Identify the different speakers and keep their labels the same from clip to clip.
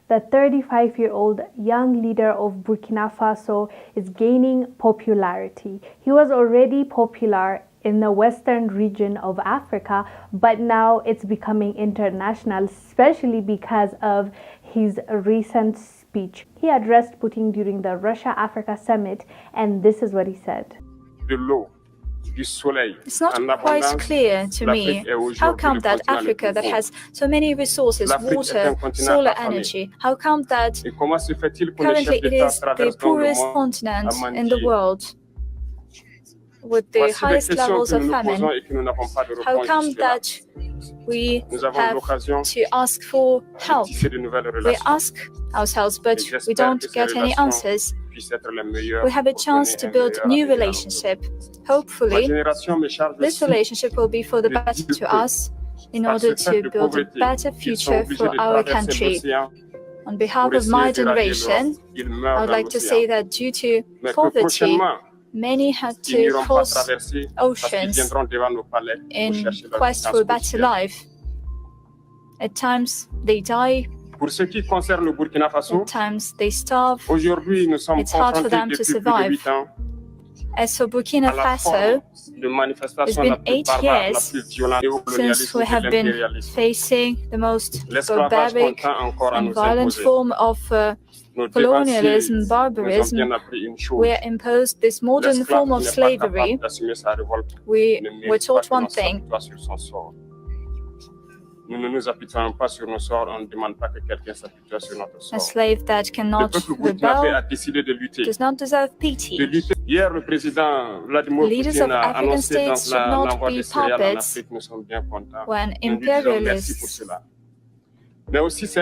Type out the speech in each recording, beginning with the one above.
Speaker 1: The 35-year-old young leader of Burkina Faso is gaining popularity. He was already popular in the western region of Africa, but now it's becoming international, especially because of his recent speech. He addressed Putin during the Russia-Africa summit, and this is what he said.
Speaker 2: It's not quite clear to me how come that Africa that has so many resources, water, solar energy, how come that currently it is the poorest continent in the world with the highest levels of famine? How come that we have to ask for help? We ask ourselves, but we don't get any answers. We have a chance to build new relationship. Hopefully, this relationship will be for the better to us in order to build a better future for our country. On behalf of my generation, I would like to say that due to poverty, many had to cross oceans in quest for a better life. At times, they die. At times, they starve. It's hard for them to survive. As for Burkina Faso, it's been 8 years since we have been facing the most barbaric and violent form of colonialism, barbarism. We are imposed this modern form of slavery. We were taught one thing. A slave that cannot rebel does not deserve pity. Leaders of African states should not be puppets when imperialists treat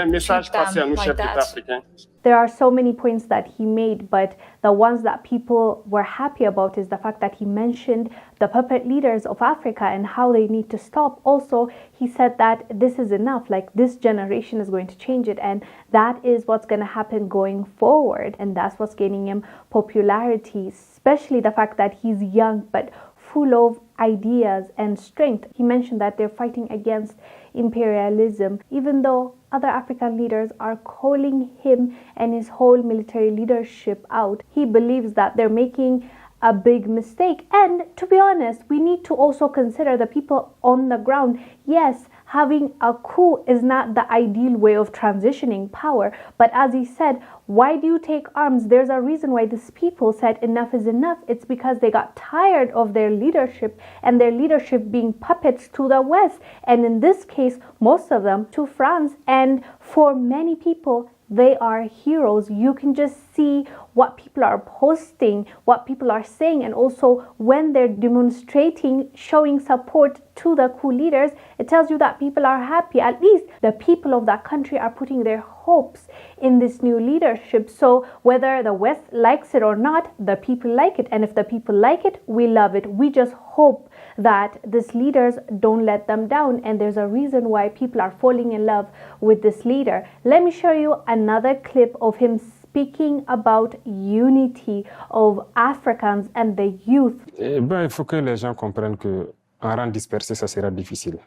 Speaker 2: them like that.
Speaker 1: There are so many points that he made, but the ones that people were happy about is the fact that he mentioned the puppet leaders of Africa and how they need to stop. Also, he said that this is enough, like this generation is going to change it, and that is what's going to happen going forward, and that's what's gaining him popularity, especially the fact that he's young but full of ideas and strength. He mentioned that they're fighting against imperialism, even though other African leaders are calling him and his whole military leadership out. He believes that they're making a big mistake. And to be honest, we need to also consider the people on the ground. Yes, having a coup is not the ideal way of transitioning power, but as he said, why do you take arms? There's a reason why these people said enough is enough. It's because they got tired of their leadership and their leadership being puppets to the West, and in this case, most of them to France. And for many people, they are heroes. You can just see what people are posting, what people are saying, and also when they're demonstrating, showing support to the coup leaders, it tells you that people are happy. At least the people of that country are putting their hopes in this new leadership. So whether the West likes it or not, the people like it. And if the people like it, we love it. We just hope that these leaders don't let them down, and there's a reason why people are falling in love with this leader. Let me show you another clip of him speaking about unity of Africans and the youth.
Speaker 3: Il faut que les gens comprennent que en rang dispersé, ça sera difficile.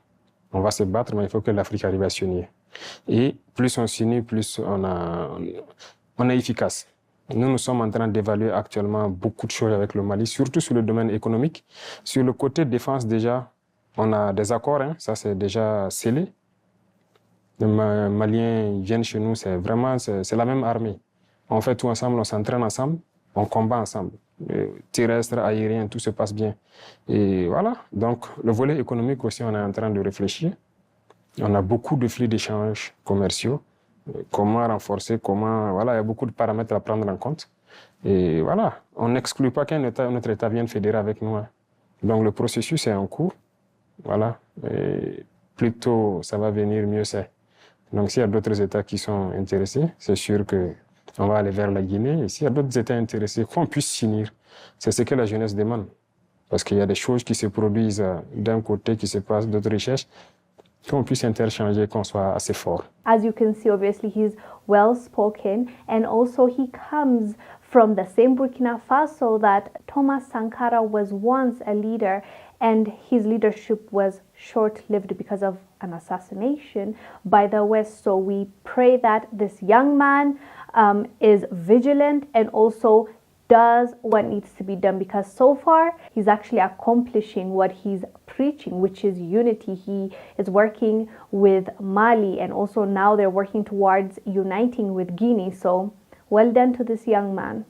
Speaker 3: On va se battre, mais il faut que l'Afrique arrive à s'unir. Et plus on s'unit, plus on est efficace. Nous sommes en train d'évaluer actuellement beaucoup de choses avec le Mali, surtout sur le domaine économique. Sur le côté défense, déjà, on a des accords, hein, ça c'est déjà scellé. Les Maliens viennent chez nous, c'est la même armée. On fait tout ensemble, on s'entraîne ensemble, on combat ensemble. Terrestre, aérien, tout se passe bien. Et voilà, donc le volet économique aussi, on est en train de réfléchir. On a beaucoup de flux d'échanges commerciaux. Comment renforcer, voilà, il y a beaucoup de paramètres à prendre en compte. Et voilà, on n'exclut pas notre État vienne fédérer avec nous. Hein. Donc le processus est en cours. Voilà, et plus tôt ça va venir, mieux c'est. Donc s'il y a d'autres États qui sont intéressés, c'est sûr qu'on va aller vers la Guinée. Et s'il y a d'autres États intéressés, qu'on puisse s'unir. C'est ce que la jeunesse demande. Parce qu'il y a des choses qui se produisent d'un côté, qui se passent d'autres richesses. Qu'on puisse interchanger, qu'on soit assez fort.
Speaker 1: As you can see, obviously he's well spoken, and also he comes from the same Burkina Faso that Thomas Sankara was once a leader, and his leadership was short-lived because of an assassination by the West. So we pray that this young man is vigilant and also does what needs to be done, because so far he's actually accomplishing what he's preaching, which is unity. He is working with Mali, and also now they're working towards uniting with Guinea. So well done to this young man.